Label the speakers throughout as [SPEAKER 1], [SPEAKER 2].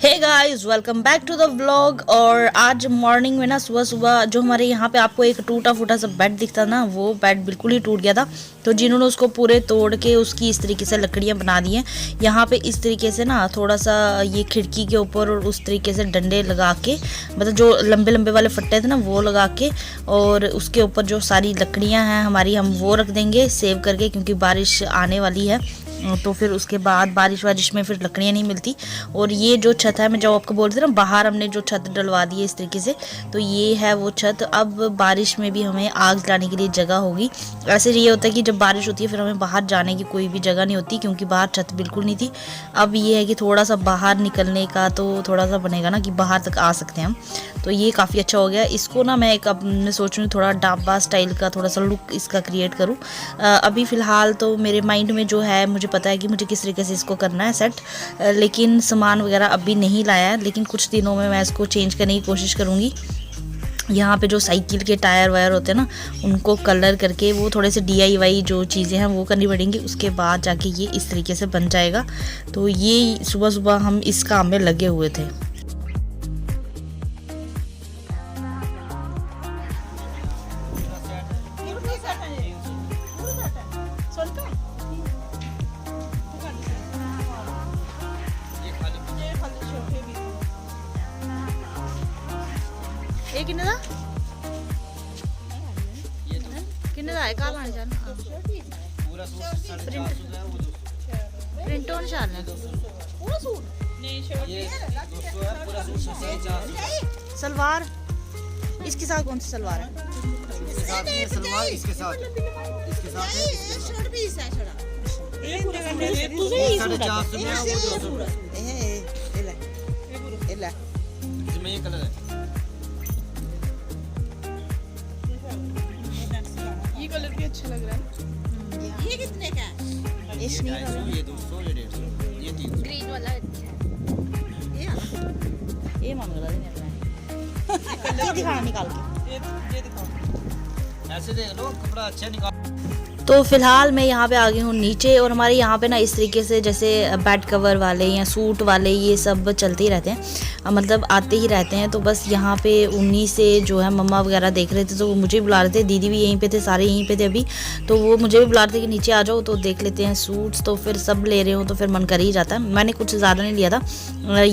[SPEAKER 1] Hey guys, welcome back to the vlog. और आज morning में ना सुबह सुबह जो हमारे यहाँ पे आपको एक टूटा फूटा सा बेड दिखता ना, वो बेड बिल्कुल ही टूट गया था। तो जिन्होंने उसको पूरे तोड़ के उसकी इस तरीके से लकड़ियाँ बना दी हैं। यहाँ पे इस तरीके से ना थोड़ा सा ये खिड़की के ऊपर और उस तरीके से डंडे लगा के, मतलब जो लंबे लंबे वाले फट्टे थे ना वो लगा के, और उसके ऊपर जो सारी लकड़ियाँ हैं हमारी हम वो रख देंगे सेव करके, क्योंकि बारिश आने वाली है। तो फिर उसके बाद बारिश वारिश में फिर लकड़ियाँ नहीं मिलती। और ये जो छत है, मैं जब आपको बोल रही थी ना, बाहर हमने जो छत डलवा दी है इस तरीके से, तो ये है वो छत। अब बारिश में भी हमें आग जलाने के लिए जगह होगी। ऐसे ये होता है कि जब बारिश होती है फिर हमें बाहर जाने की कोई भी जगह नहीं होती, क्योंकि बाहर छत बिल्कुल नहीं थी। अब ये है कि थोड़ा सा बाहर निकलने का तो थोड़ा सा बनेगा ना, कि बाहर तक आ सकते हैं हम। तो ये काफ़ी अच्छा हो गया। इसको ना मैं एक अपने सोच रही हूँ थोड़ा ढाबा स्टाइल का थोड़ा सा लुक इसका क्रिएट करूँ। अभी फ़िलहाल तो मेरे माइंड में जो है, मुझे पता है कि मुझे किस तरीके से इसको करना है सेट, लेकिन सामान वगैरह अभी नहीं लाया है। लेकिन कुछ दिनों में मैं इसको चेंज करने की कोशिश करूँगी। यहाँ पे जो साइकिल के टायर वायर होते हैं ना, उनको कलर करके वो थोड़े से DIY जो चीज़ें हैं वो करनी पड़ेंगी। उसके बाद जाके ये इस तरीके से बन जाएगा। तो ये सुबह सुबह हम इस काम में लगे हुए थे। ਇਹ ਕਿੰਨੇ ਦਾ ਕਿੰਨੇ ਦਾ ਹੈ ਕਾ ਲਾਣੇ ਜਾਨ ਪੂਰਾ ਸੂਟ 450 ਹੈ। वो जो प्रिंट ऑन शाल है पूरा सूट नहीं शर्ट ये 200 है पूरा सूट 450। सलवार इसके साथ कौन सी सलवार है? इसके साथ ये सलवार इसके साथ है शर्ट भी है छोड़ा ये तुझे ही 450 में वो 200 ए ले इसमें ये कलर है। कलर भी अच्छा लग रहा है। ये कितने का है? ये 200 ये 150 ये 300। ग्रीन वाला अच्छा है। ये मांग रहा है। ये दिखाना निकाल के ये दिखाओ। ऐसे देख लो कपड़ा अच्छा निकाल। तो फिलहाल मैं यहाँ पे आ गई हूँ नीचे। और हमारे यहाँ पे ना इस तरीके से जैसे बेड कवर वाले या सूट वाले ये सब चलते ही रहते हैं, मतलब आते ही रहते हैं। तो बस यहाँ पे उन्हीं से जो है मम्मा वगैरह देख रहे थे, तो वो मुझे भी बुला रहे थे। दीदी भी यहीं पे थे, सारे यहीं पे थे अभी। तो वो मुझे भी बुला रहे थे कि नीचे आ जाओ तो देख लेते हैं सूट्स। तो फिर सब ले रहे हो तो फिर मन कर ही जाता है। मैंने कुछ ज़्यादा नहीं लिया था।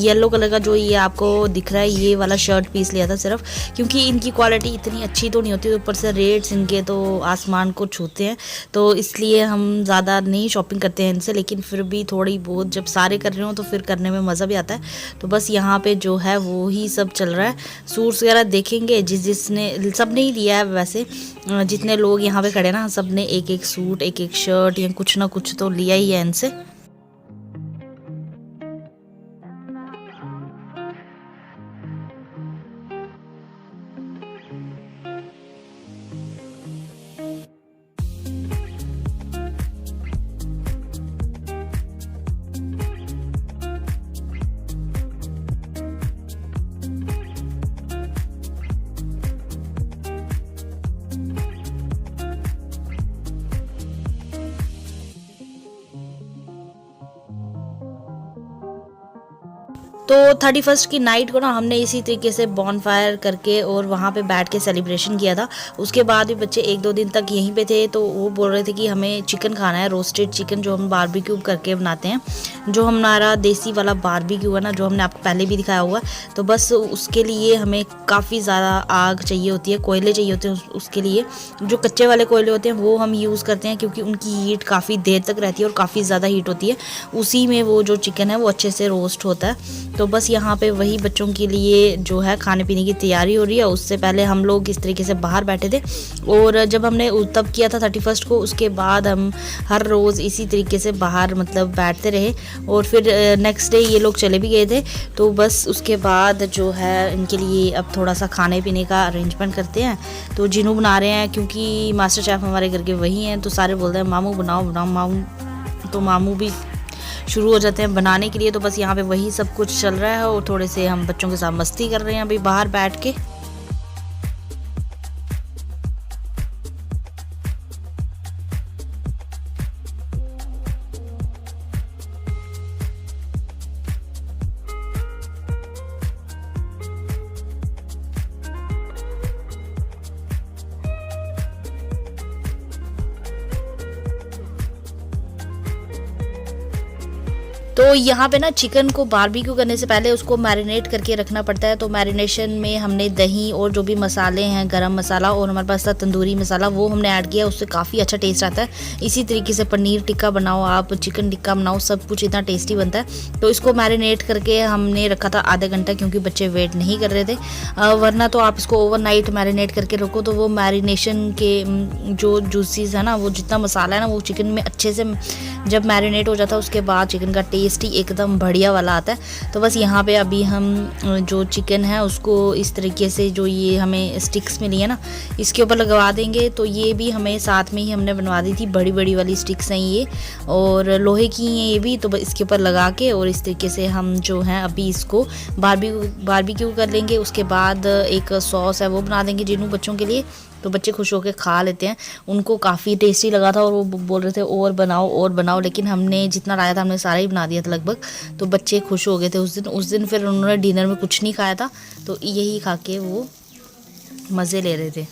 [SPEAKER 1] येलो कलर का जो ये आपको दिख रहा है ये वाला शर्ट पीस लिया था सिर्फ, क्योंकि इनकी क्वालिटी इतनी अच्छी तो नहीं होती। ऊपर से रेट्स इनके तो आसमान को छूते हैं, तो इसलिए हम ज़्यादा नहीं शॉपिंग करते हैं इनसे। लेकिन फिर भी थोड़ी बहुत जब सारे कर रहे हो तो फिर करने में मज़ा भी आता है। तो बस यहाँ पे जो है वो ही सब चल रहा है। सूट्स वगैरह देखेंगे, जिसने सब नहीं लिया है वैसे, जितने लोग यहाँ पे खड़े ना सब ने एक एक सूट एक एक शर्ट या कुछ ना कुछ तो लिया ही है इनसे। तो 31 की नाइट को ना हमने इसी तरीके से बॉनफायर करके और वहाँ पे बैठ के सेलिब्रेशन किया था। उसके बाद भी बच्चे 1-2 दिन तक यहीं पे थे, तो वो बोल रहे थे कि हमें चिकन खाना है, रोस्टेड चिकन जो हम बारबेक्यू करके बनाते हैं, जो हमारा देसी वाला बारबेक्यू है ना, जो हमने आपको पहले भी दिखाया हुआ। तो बस उसके लिए हमें काफ़ी ज़्यादा आग चाहिए होती है, कोयले चाहिए होते हैं उसके लिए। जो कच्चे वाले कोयले होते हैं वो हम यूज़ करते हैं, क्योंकि उनकी हीट काफ़ी देर तक रहती है और काफ़ी ज़्यादा हीट होती है। उसी में वो जो चिकन है वो अच्छे से रोस्ट होता है। तो बस यहाँ पे वही बच्चों के लिए जो है खाने पीने की तैयारी हो रही है। उससे पहले हम लोग इस तरीके से बाहर बैठे थे। और जब हमने तब किया था 31 को, उसके बाद हम हर रोज़ इसी तरीके से बाहर मतलब बैठते रहे। और फिर नेक्स्ट डे ये लोग चले भी गए थे। तो बस उसके बाद जो है इनके लिए अब थोड़ा सा खाने पीने का अरेंजमेंट करते हैं। तो जिनू बना रहे हैं, क्योंकि मास्टर शेफ़ हमारे घर के वही हैं, तो सारे बोलते हैं मामू बनाओ बनाओ मामू। तो मामू भी शुरू हो जाते हैं बनाने के लिए। तो बस यहाँ पे वही सब कुछ चल रहा है और थोड़े से हम बच्चों के साथ मस्ती कर रहे हैं अभी बाहर बैठ के। तो यहाँ पे ना चिकन को बारबेक्यू करने से पहले उसको मैरिनेट करके रखना पड़ता है। तो मैरिनेशन में हमने दही और जो भी मसाले हैं, गरम मसाला और हमारे पास था तंदूरी मसाला, वो हमने ऐड किया। उससे काफ़ी अच्छा टेस्ट आता है। इसी तरीके से पनीर टिक्का बनाओ आप, चिकन टिक्का बनाओ, सब कुछ इतना टेस्टी बनता है। तो इसको मैरिनेट करके हमने रखा था आधा घंटा, क्योंकि बच्चे वेट नहीं कर रहे थे। वरना तो आप इसको ओवरनाइट मैरिनेट करके रखो तो वो मैरिनेशन के जो जूसीज है ना, वो जितना मसाला है ना, वो चिकन में अच्छे से जब मैरिनेट हो जाता है उसके बाद चिकन का टेस्ट ही एकदम बढ़िया वाला आता है। तो बस यहाँ पे अभी हम जो चिकन है उसको इस तरीके से, जो ये हमें स्टिक्स मिली है ना, इसके ऊपर लगवा देंगे। तो ये भी हमें साथ में ही हमने बनवा दी थी, बड़ी बड़ी वाली स्टिक्स हैं ये, और लोहे की हैं ये भी। तो इसके ऊपर लगा के और इस तरीके से हम जो है अभी इसको बारबेक्यू कर लेंगे। उसके बाद एक सॉस है वो बना देंगे जिन्हों बच्चों के लिए, तो बच्चे खुश होकर खा लेते हैं। उनको काफ़ी टेस्टी लगा था और वो बोल रहे थे और बनाओ, लेकिन हमने जितना लाया था हमने सारा ही बना दिया था लगभग। तो बच्चे खुश हो गए थे उस दिन फिर उन्होंने डिनर में कुछ नहीं खाया था, तो यही खा के वो मज़े ले रहे थे।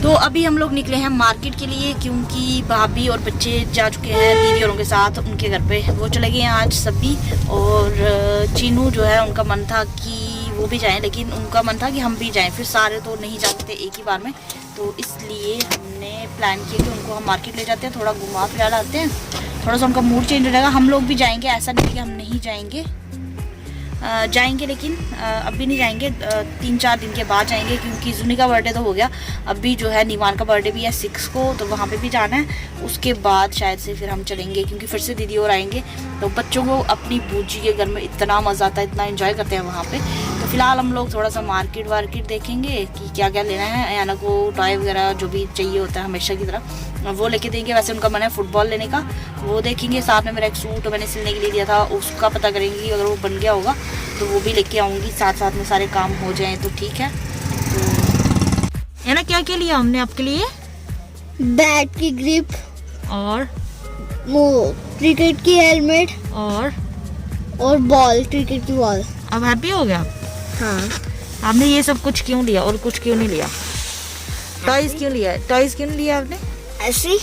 [SPEAKER 1] तो अभी हम लोग निकले हैं मार्केट के लिए, क्योंकि भाभी और बच्चे जा चुके हैं दीदी औरों के साथ उनके घर पे। वो चले गए हैं आज सभी, और चीनू जो है उनका मन था कि वो भी जाएं, लेकिन उनका मन था कि हम भी जाएं। फिर सारे तो नहीं जा सकते एक ही बार में, तो इसलिए हमने प्लान किया कि उनको हम मार्केट ले जाते हैं, थोड़ा घुमा फिरा लाते हैं, थोड़ा सा उनका मूड चेंज हो जाएगा। हम लोग भी जाएंगे, ऐसा नहीं कि हम नहीं जाएंगे, लेकिन अभी नहीं जाएंगे, 3-4 दिन के बाद जाएंगे, क्योंकि जुनी का बर्थडे तो हो गया। अभी जो है नीमान का बर्थडे भी है 6 को, तो वहाँ पे भी जाना है। उसके बाद शायद से फिर हम चलेंगे, क्योंकि फिर से दीदी और आएंगे। तो बच्चों को अपनी बूजी के घर में इतना मज़ा आता है, इतना एंजॉय करते हैं वहाँ पे। तो फिलहाल हम लोग थोड़ा सा मार्केट वार्केट देखेंगे कि क्या क्या लेना है। याना को टॉय वगैरह जो भी चाहिए होता है हमेशा की तरह, वो लेके देंगे। वैसे उनका मन है फुटबॉल लेने का, वो देखेंगे। साथ में मेरा एक सूट मैंने सिलने के लिए दिया था, उसका पता करेंगी, अगर वो बन गया होगा तो वो भी लेके आऊँगी। साथ में सारे काम हो जाएं तो ठीक है। तो है ना, क्या क्या लिया हमने आपके लिए?
[SPEAKER 2] बैट की ग्रिप
[SPEAKER 1] और
[SPEAKER 2] वो क्रिकेट की हेलमेट और बॉल, क्रिकेट की बॉल।
[SPEAKER 1] अब हैप्पी हो गया?
[SPEAKER 2] हाँ।
[SPEAKER 1] आपने ये सब कुछ क्यों लिया और कुछ क्यों नहीं लिया? टॉयज क्यों लिया? टॉयज क्यों नहीं लिया आपने?
[SPEAKER 2] ऐसी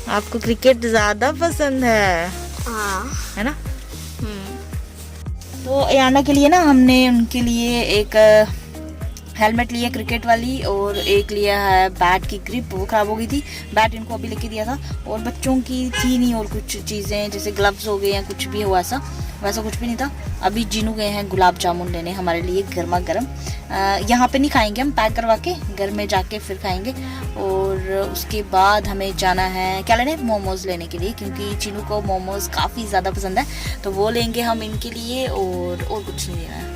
[SPEAKER 1] आपको क्रिकेट ज्यादा पसंद है?
[SPEAKER 2] हाँ।
[SPEAKER 1] है ना? तो याना के लिए ना हमने उनके लिए एक हेलमेट लिया क्रिकेट वाली, और एक लिया है बैट की ग्रिप, वो ख़राब हो गई थी। बैट इनको अभी लेके दिया था, और बच्चों की थी नहीं, और कुछ चीज़ें जैसे ग्लव्स हो गए या कुछ भी हुआ वैसा कुछ भी नहीं था। अभी जीनू गए हैं गुलाब जामुन लेने हमारे लिए गर्मा गर्म। यहाँ पे नहीं खाएंगे, हम पैक करवा के घर में जाके फिर खाएंगे। और उसके बाद हमें जाना है क्या लेने, मोमोज़ लेने के लिए, क्योंकि चीनू को मोमोज़ काफ़ी ज़्यादा पसंद है, तो वो लेंगे हम इनके लिए। और कुछ नहीं लेना है।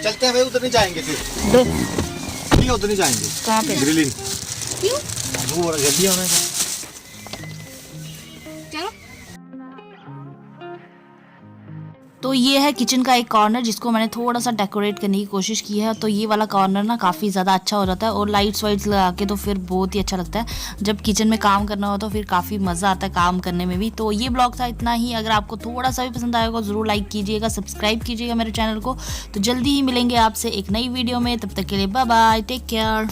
[SPEAKER 3] चलते हैं भाई, उधर नहीं जाएंगे फिर। ठीक है, उधर नहीं जाएंगे।
[SPEAKER 1] कहाँ पे?
[SPEAKER 3] ग्रिलिंग।
[SPEAKER 1] क्यों?
[SPEAKER 3] वो जल्दी आना है।
[SPEAKER 1] तो ये है किचन का एक कॉर्नर, जिसको मैंने थोड़ा सा डेकोरेट करने की कोशिश की है। तो ये वाला कॉर्नर ना काफ़ी ज़्यादा अच्छा हो जाता है, और लाइट्स वाइट्स लगा के तो फिर बहुत ही अच्छा लगता है। जब किचन में काम करना हो तो फिर काफ़ी मज़ा आता है काम करने में भी। तो ये ब्लॉग था इतना ही। अगर आपको थोड़ा सा भी पसंद आएगा ज़रूर लाइक कीजिएगा, सब्सक्राइब कीजिएगा मेरे चैनल को। तो जल्दी ही मिलेंगे आपसे एक नई वीडियो में, तब तक के लिए बाय बाय, टेक केयर।